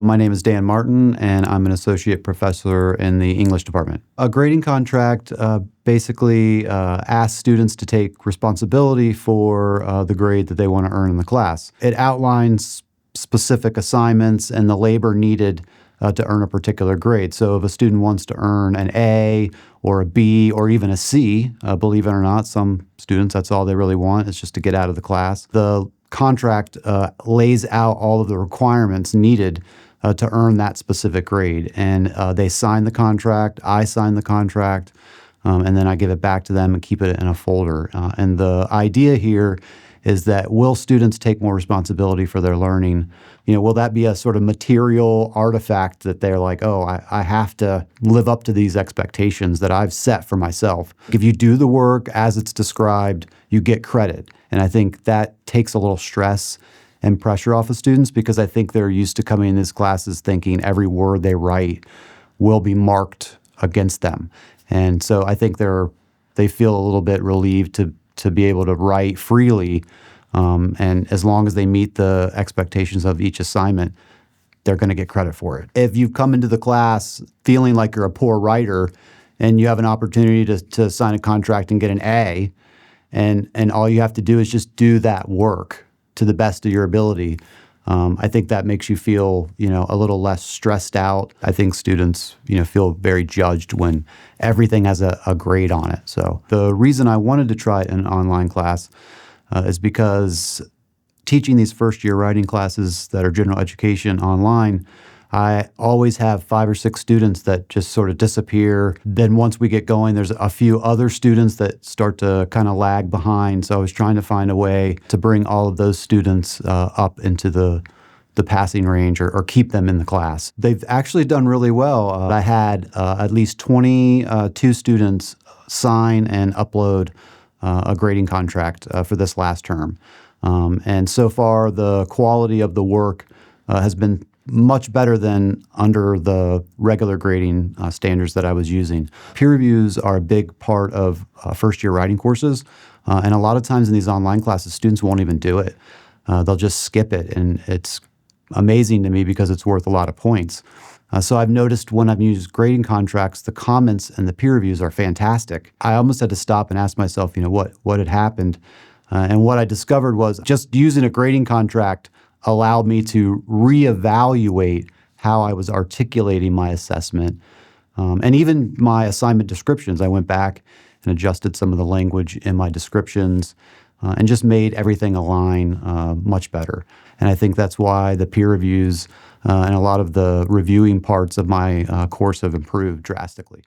My name is Dan Martin, and I'm an associate professor in the English department. A grading contract basically asks students to take responsibility for the grade that they want to earn in the class. It outlines specific assignments and the labor needed to earn a particular grade. So if a student wants to earn an A or a B or even a C, believe it or not, some students, that's all they really want, is just to get out of the class. The contract lays out all of the requirements needed to earn that specific grade. And they sign the contract, I sign the contract, and then I give it back to them and keep it in a folder. And the idea here is that will students take more responsibility for their learning? Will that be a sort of material artifact that they're like, oh, I have to live up to these expectations that I've set for myself? If you do the work as it's described, you get credit. And I think that takes a little stress and pressure off of students, because I think they're used to coming in these classes thinking every word they write will be marked against them. And so I think they feel a little bit relieved to be able to write freely, and as long as they meet the expectations of each assignment, they're going to get credit for it. If you've come into the class feeling like you're a poor writer and you have an opportunity to sign a contract and get an A, and all you have to do is just do that work to the best of your ability, I think that makes you feel, a little less stressed out. I think students, feel very judged when everything has a grade on it. So the reason I wanted to try an online class is because teaching these first-year writing classes that are general education online, I always have 5 or 6 students that just sort of disappear. Then once we get going, there's a few other students that start to kind of lag behind. So I was trying to find a way to bring all of those students up into the passing range or keep them in the class. They've actually done really well. I had at least 22 students sign and upload a grading contract for this last term. And so far, the quality of the work has been much better than under the regular grading standards that I was using. Peer reviews are a big part of first-year writing courses, and a lot of times in these online classes, students won't even do it. They'll just skip it, and it's amazing to me because it's worth a lot of points. So I've noticed when I've used grading contracts, the comments and the peer reviews are fantastic. I almost had to stop and ask myself, what had happened? And what I discovered was just using a grading contract allowed me to reevaluate how I was articulating my assessment. And even my assignment descriptions, I went back and adjusted some of the language in my descriptions and just made everything align much better. And I think that's why the peer reviews and a lot of the reviewing parts of my course have improved drastically.